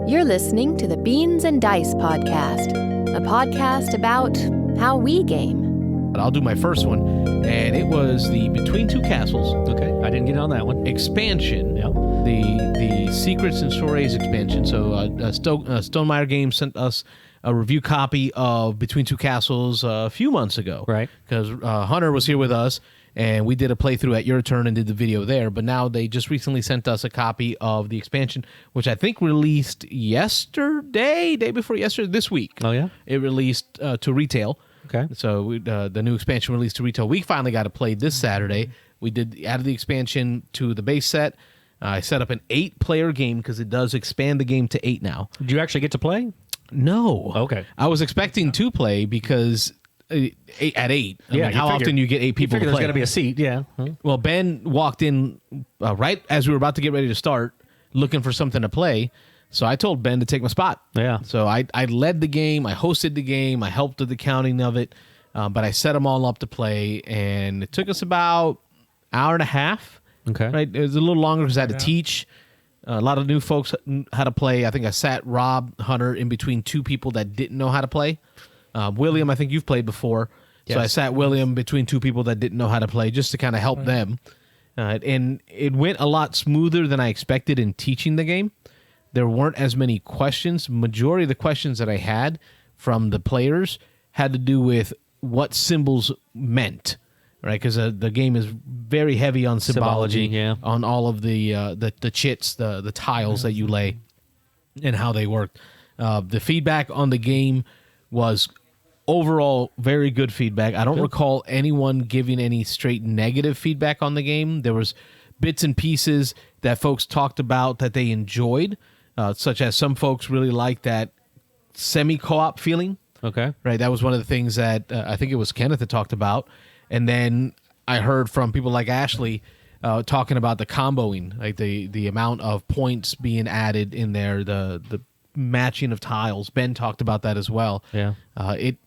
You're listening to the Beans and Dice podcast, a podcast about how we game. I'll do my first one, and it was the Between Two Castles. Okay, I didn't get on that one. Expansion. Yeah. The Secrets and Soirees Expansion. So Stonemaier Games sent us a review copy of Between Two Castles a few months ago. Right. Because Hunter was here with us, and we did a playthrough at your turn and did the video there. But now they just recently sent us a copy of the expansion, which I think released yesterday, day before yesterday, this week. Oh, yeah? It released to retail. Okay. So the new expansion released to retail. We finally got it played this Saturday. We added the expansion to the base set. I set up an 8-player game because it does expand the game to 8 now. Did you actually get to play? No. Okay. I was expecting to play because at 8. I mean, how often you get 8 people to play? There's got to be a seat, yeah. Well, Ben walked in right as we were about to get ready to start, looking for something to play. So I told Ben to take my spot. Yeah. So I led the game. I hosted the game. I helped with the counting of it. But I set them all up to play, and it took us about an hour and a half. Okay. Right. It was a little longer because I had to teach. A lot of new folks how to play. I think I sat Rob Hunter in between 2 people that didn't know how to play. William, I think you've played before. Yes. So I sat William between 2 people that didn't know how to play just to kind of help them. And it went a lot smoother than I expected in teaching the game. There weren't as many questions. Majority of the questions that I had from the players had to do with what symbols meant, right? Because the game is very heavy on symbology, yeah. On all of the chits, the tiles that you lay, and how they work. The feedback on the game was overall very good feedback. I don't recall anyone giving any straight negative feedback on the game. There was bits and pieces that folks talked about that they enjoyed, such as some folks really liked that semi-co-op feeling. Okay. Right, that was one of the things that I think it was Kenneth that talked about. And then I heard from people like Ashley talking about the comboing, like the amount of points being added in there, the matching of tiles. Ben talked about that as well. Yeah. I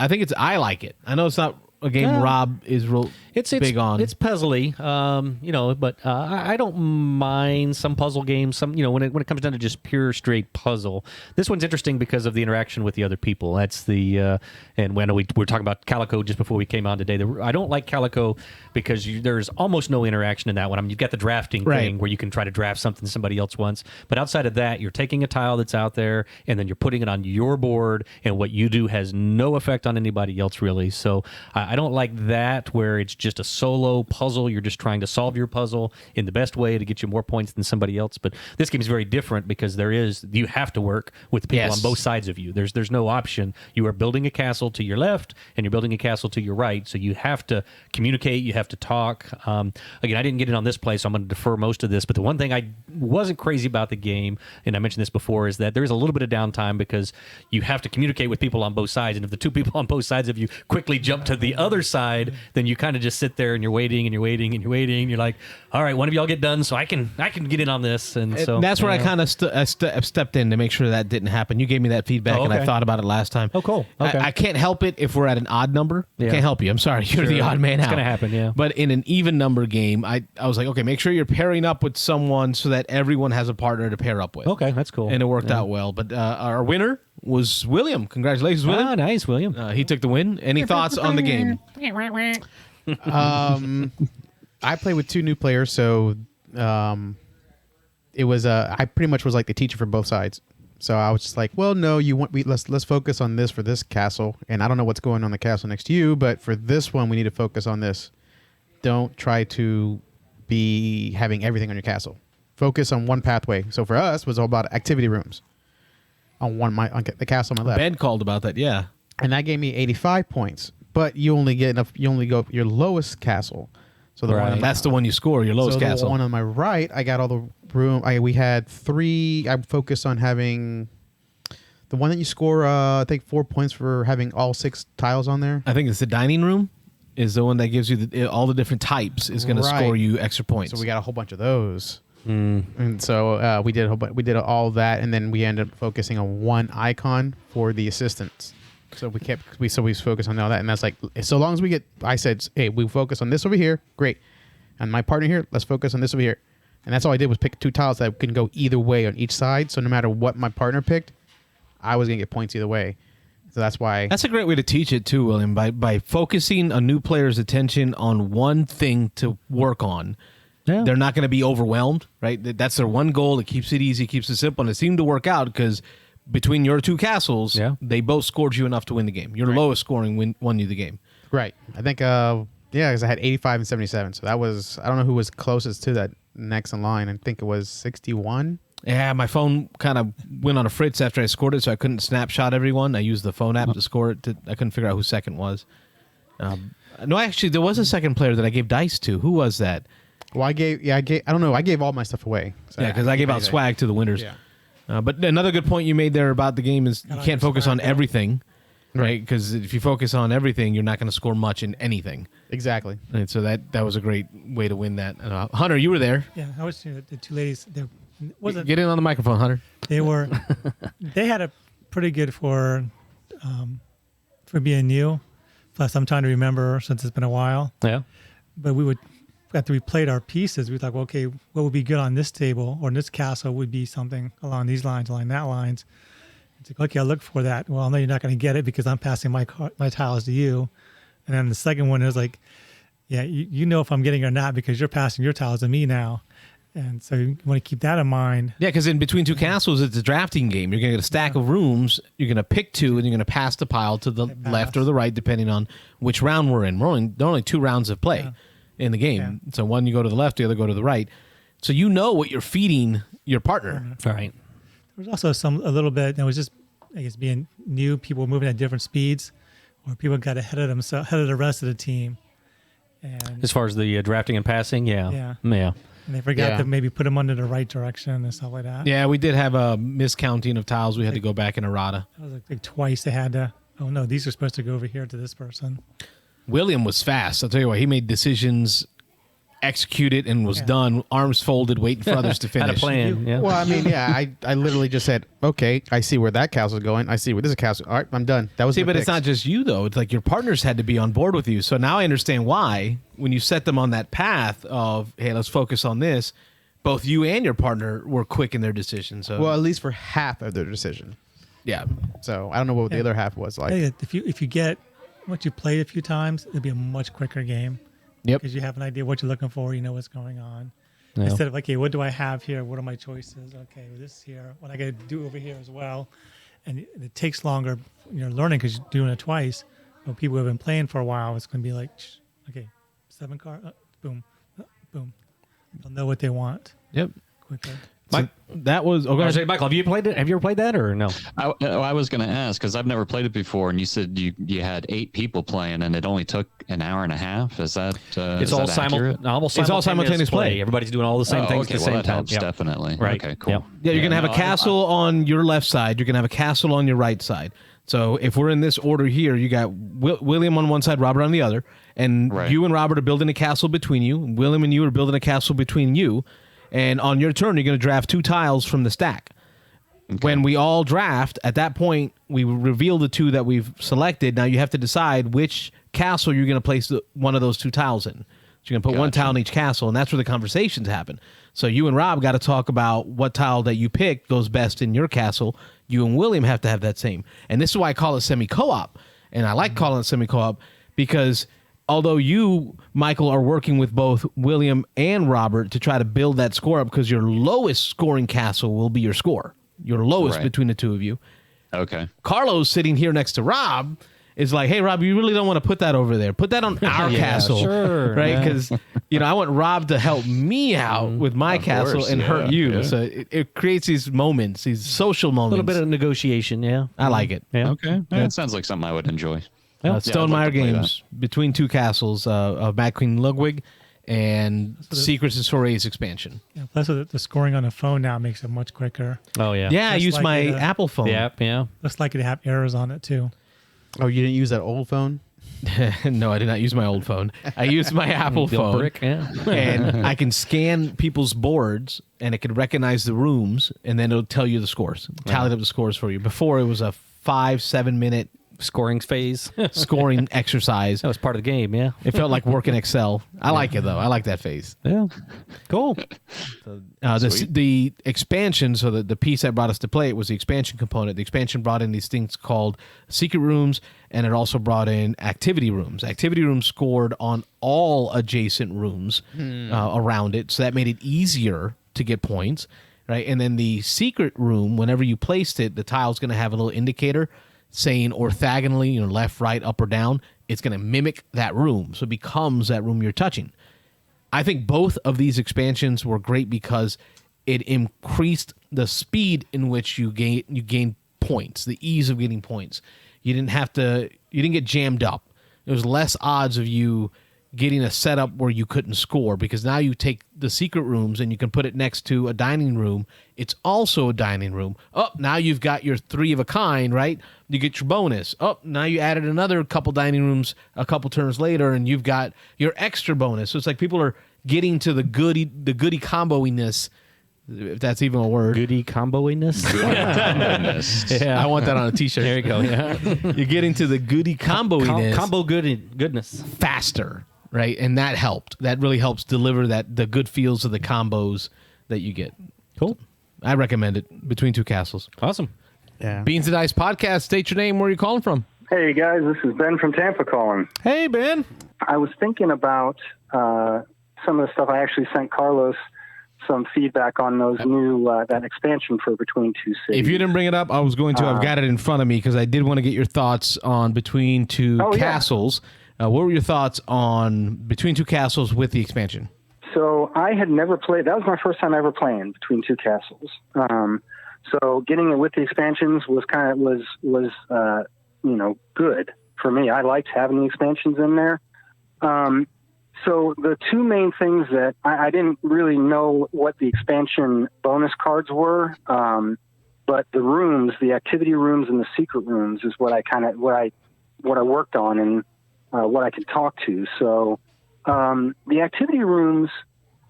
think I like it. I know it's not a game Rob is big on. It's puzzly, but I don't mind some puzzle games. Some, when it comes down to just pure straight puzzle, this one's interesting because of the interaction with the other people. That's the and when we were talking about Calico just before we came on today. I don't like Calico because there's almost no interaction in that one. I mean, you've got the drafting thing where you can try to draft something somebody else wants, but outside of that, you're taking a tile that's out there and then you're putting it on your board, and what you do has no effect on anybody else really. So I don't like that where it's just a solo puzzle. You're just trying to solve your puzzle in the best way to get you more points than somebody else. But this game is very different because you have to work with the people on both sides of you. There's no option. You are building a castle to your left and you're building a castle to your right. So you have to communicate. You have to talk. Again, I didn't get it on this play, so I'm going to defer most of this. But the one thing I wasn't crazy about the game, and I mentioned this before, is that there is a little bit of downtime because you have to communicate with people on both sides. And if the 2 people on both sides of you quickly jump to the other side, then you kind of just sit there and you're waiting and you're waiting and you're waiting. You're like, all right, one of y'all get done so I can get in on this. And so that's where I kind of stepped in to make sure that didn't happen. You gave me that feedback, and I thought about it last time. Oh, cool. Okay. I can't help it if we're at an odd number. I can't help you. I'm sorry. You're the odd man out. It's going to happen, yeah. But in an even number game, I was like, okay, make sure you're pairing up with someone so that everyone has a partner to pair up with. Okay, that's cool. And it worked out well. But our winner was William. Congratulations, William. Ah, nice, William. He took the win. Any thoughts on the game? I played with 2 new players, so it was I pretty much was like the teacher for both sides. So I was just like, well, no, let's focus on this for this castle, and I don't know what's going on in the castle next to you, but for this one we need to focus on this. Don't try to be having everything on your castle. Focus on one pathway. So for us, it was all about activity rooms on the castle on my left. Ben called about that, yeah. And that gave me 85 points. But you only get enough. You only go your lowest castle. So that's the one you score. Your lowest castle. The one on my right, I got all the room. We had 3. I focused on having the one that you score. I think 4 points for having all 6 tiles on there. I think it's the dining room. Is the one that gives you all the different types is going to score you extra points. So we got a whole bunch of those. And so we did all that, and then we ended up focusing on one icon for the assistants. So we focused on all that, and that's like, so long as I said, hey, we focus on this over here, great. And my partner here, let's focus on this over here. And that's all I did was pick 2 tiles that could go either way on each side. So no matter what my partner picked, I was going to get points either way. So that's why. That's a great way to teach it too, William, by focusing a new player's attention on one thing to work on. Yeah. They're not going to be overwhelmed, right? That's their one goal. It keeps it easy, keeps it simple, and it seemed to work out because between your 2 castles, they both scored you enough to win the game. Your lowest scoring won you the game. Right. I think, because I had 85 and 77. So that was, I don't know who was closest to that next in line. I think it was 61. Yeah, my phone kind of went on a fritz after I scored it, so I couldn't snapshot everyone. I used the phone app to score it. I couldn't figure out who second was. No, actually, there was a second player that I gave dice to. Who was that? Well, I don't know. I gave all my stuff away. So yeah, because I gave out swag to the winners. Yeah. But another good point you made there about the game is you can't focus on everything, right? Because if you focus on everything, you're not going to score much in anything. Exactly. And so that was a great way to win that. Hunter, you were there. Yeah, I was the 2 ladies. Get in on the microphone, Hunter. They had a pretty good for being new. Plus, I'm trying to remember since it's been a while. Yeah. But after we played our pieces, we thought, well, okay, what would be good on this table or in this castle would be something along these lines, along that lines. It's like, okay, I'll look for that. Well, I know you're not going to get it because I'm passing my tiles to you. And then the second one is like, yeah, you know if I'm getting it or not because you're passing your tiles to me now. And so you want to keep that in mind. Yeah, because in between 2 castles, it's a drafting game. You're going to get a stack of rooms. You're going to pick 2, and you're going to pass the pile to the left or the right, depending on which round we're in. There are only 2 rounds of play in the game. Yeah. So one you go to the left, the other go to the right. So you know what you're feeding your partner. Right. There was also a little bit that was just, I guess, being new. People were moving at different speeds, or people got ahead of the rest of the team. And as far as the drafting and passing, yeah. And they forgot to maybe put them under the right direction and stuff like that. Yeah, we did have a miscounting of tiles. We had to go back in errata. That was like twice they had to, oh no, these are supposed to go over here to this person. William was fast. I'll tell you what, he made decisions, executed, and was done, arms folded, waiting for others to finish. Had a plan, yeah. Well, I mean, I literally just said, okay, I see where that castle's going. I see where this castle. All right, I'm done. That was but it's not just you, though. It's like your partners had to be on board with you. So now I understand why, when you set them on that path of, hey, let's focus on this, both you and your partner were quick in their decision. So, well, at least for half of their decision. Yeah. So I don't know what the other half was like. If you get, once you played a few times, it'll be a much quicker game. Yep. Because you have an idea what you're looking for, you know what's going on. Yeah. Instead of, okay, what do I have here? What are my choices? Okay, this here. What I got to do over here as well. And it takes longer, you're learning because you're doing it twice. But people who have been playing for a while, it's going to be like, okay, 7 card, boom, boom. They'll know what they want. Yep. Quickly. Mike, that was. Oh, Michael, have you played it? Have you ever played that or no? I was going to ask because I've never played it before, and you said you had 8 people playing, and it only took an hour and a half. Is that it's all simultaneous play. Everybody's doing all the same things at the same that time. Helps, definitely. Right. Okay. Cool. Yep. Yeah, you're gonna have a castle on your left side. You're gonna have a castle on your right side. So if we're in this order here, you got William on one side, Robert on the other, and you and Robert are building a castle between you. William and you are building a castle between you. And on your turn, you're going to draft 2 tiles from the stack. Okay. When we all draft, at that point, we reveal the 2 that we've selected. Now you have to decide which castle you're going to place one of those 2 tiles in. So you're going to put one tile in each castle, and that's where the conversations happen. So you and Rob got to talk about what tile that you pick goes best in your castle. You and William have to have that same. And this is why I call it semi-co-op. And I like calling it semi-co-op because although you, Michael, are working with both William and Robert to try to build that score up because your lowest scoring castle will be your score. Your lowest between the 2 of you. Okay. Carlos sitting here next to Rob is like, hey, Rob, you really don't want to put that over there. Put that on our castle. Sure. Right? Because, I want Rob to help me out with my castle and hurt you. Yeah. So it creates these moments, these social moments. A little bit of negotiation, yeah. I like it. Yeah. Okay. It sounds like something I would enjoy. Stonemaier Games, between 2 castles of Mad Queen Ludwig and Secrets of Soirees Expansion. Yeah, plus the scoring on the phone now makes it much quicker. Oh, yeah. Yeah, I use my Apple phone. Yeah. Looks like it have errors on it, too. Oh, you didn't use that old phone? No, I did not use my old phone. I used my Apple phone. Brick, yeah. And I can scan people's boards, and it can recognize the rooms, and then it'll tell you the scores. Tally up the scores for you. Before, it was a 5-7 minute scoring phase. Scoring exercise. That was part of the game, yeah. It felt like working Excel. I like it, though. I like that phase. Yeah. Cool. The expansion, so the piece that brought us to play it was the expansion component. The expansion brought in these things called secret rooms, and it also brought in activity rooms. Activity rooms scored on all adjacent rooms around it, so that made it easier to get points, right? And then the secret room, whenever you placed it, the tile's going to have a little indicator saying orthogonally, left, right, up, or down. It's going to mimic that room, so it becomes that room you're touching. I think both of these expansions were great because it increased the speed in which you gain points, the ease of getting points. You didn't get jammed up. There was less odds of you getting a setup where you couldn't score, because now you take the secret rooms and you can put it next to a dining room. It's also a dining room. Oh, now you've got your 3 of a kind, right? You get your bonus. Oh, now you added another couple dining rooms a couple turns later, and you've got your extra bonus. So it's like people are getting to the goody comboiness, if that's even a word. Goody comboiness? Yeah. I want that on a t-shirt. There you go. Yeah. You're getting to the goody comboiness. Combo goodness. Faster, right? And that helped. That really helps deliver the good feels of the combos that you get. Cool. I recommend it. Between Two Castles. Awesome. Yeah. Beans and Dice Podcast. State your name. Where are you calling from? Hey, guys. This is Ben from Tampa calling. Hey, Ben. I was thinking about some of the stuff. I actually sent Carlos some feedback on those new that expansion for Between Two Cities. If you didn't bring it up, I was going to. I've got it in front of me because I did want to get your thoughts on Between Two Castles. What were your thoughts on Between Two Castles with the expansion? So I had never played. That was my first time ever playing Between Two Castles. So getting it with the expansions was good for me. I liked having the expansions in there. So the two main things that I didn't really know what the expansion bonus cards were, but the rooms, the activity rooms and the secret rooms is what I worked on and what I could talk to. So the activity rooms,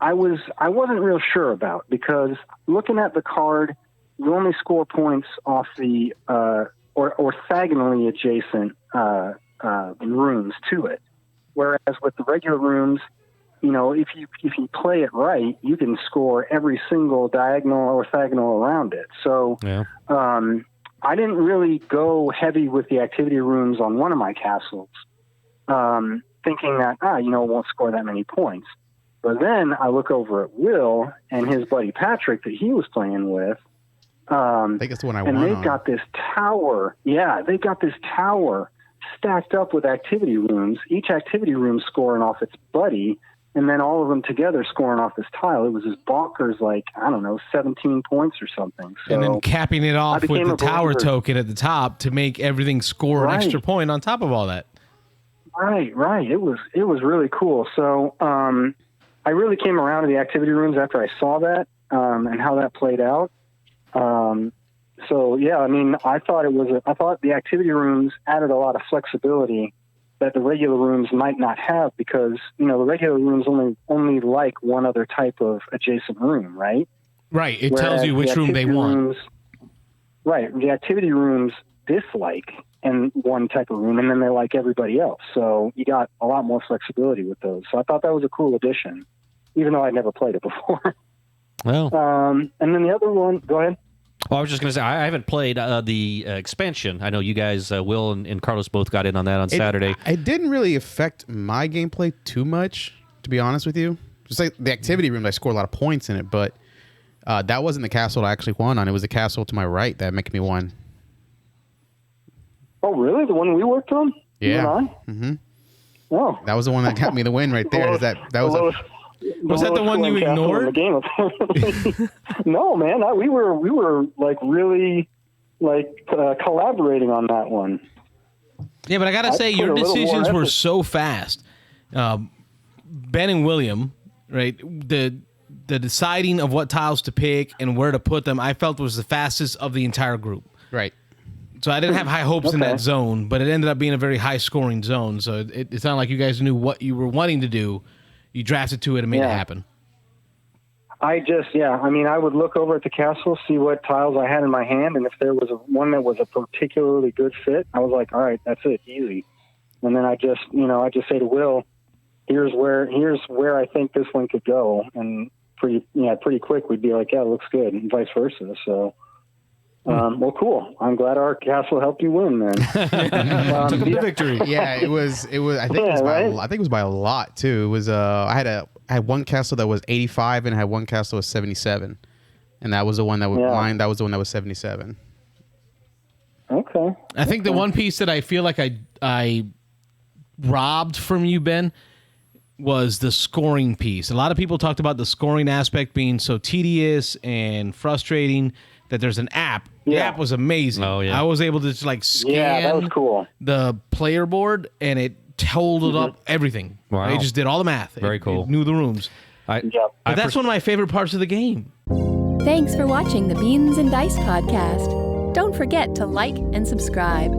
I wasn't real sure about, because looking at the card, you only score points off the orthogonally adjacent rooms to it. Whereas with the regular rooms, if you play it right, you can score every single diagonal or orthogonal around it. So I didn't really go heavy with the activity rooms on one of my castles, thinking that, it won't score that many points. But then I look over at Will and his buddy Patrick that he was playing with. I think it's the one I won on. And they've got this tower. Yeah, they've got this tower stacked up with activity rooms, each activity room scoring off its buddy, and then all of them together scoring off this tile. It was just bonkers, 17 points or something. So and then capping it off with the tower token at the top to make everything score an extra point on top of all that. Right. It was really cool. So I really came around to the activity rooms after I saw that and how that played out. So yeah, I thought the activity rooms added a lot of flexibility that the regular rooms might not have, because the regular rooms only like one other type of adjacent room, right? Right. It tells you which room they want. Right. The activity rooms dislike and one type of room, and then they like everybody else. So you got a lot more flexibility with those. So I thought that was a cool addition, even though I'd never played it before. Well. And then the other one, go ahead. Well, I was just going to say, I haven't played the expansion. I know you guys, Will and Carlos, both got in on that on Saturday. It didn't really affect my gameplay too much, to be honest with you. Just like the activity room, I scored a lot of points in it, but that wasn't the castle I actually won on. It was the castle to my right that made me won. Oh, really? The one we worked on? Yeah. Mm-hmm. Oh. That was the one that got me the win right there. Was that the one you ignored? No, man. We were really collaborating on that one. Yeah, but I gotta say, your decisions were so fast. Ben and William, right? The deciding of what tiles to pick and where to put them, I felt was the fastest of the entire group. Right. So I didn't have high hopes in that zone, but it ended up being a very high scoring zone. So it sounded like you guys knew what you were wanting to do. You drafted to it and made it happen. I would look over at the castle, see what tiles I had in my hand, and if there was one that was a particularly good fit, I was like, all right, that's it, easy. And then I just say to Will, here's where I think this one could go. And pretty quick. We'd be like, yeah, it looks good, and vice versa. So, well, cool. I'm glad our castle helped you win, then. Took them to victory. Yeah, it was. I think it was by a lot too. It was. I had one castle that was 85, and I had one castle that was 77, and that was the one that was mine. That was the one that was 77. Okay. I think the one piece that I feel like I robbed from you, Ben, was the scoring piece. A lot of people talked about the scoring aspect being so tedious and frustrating that there's an app. The app was amazing. Oh, yeah. I was able to just like scan that was cool. the player board, and it totaled up everything. Wow. It just did all the math. Very cool. It knew the rooms. Yep. But that's one of my favorite parts of the game. Thanks for watching the Beans and Dice podcast. Don't forget to like and subscribe.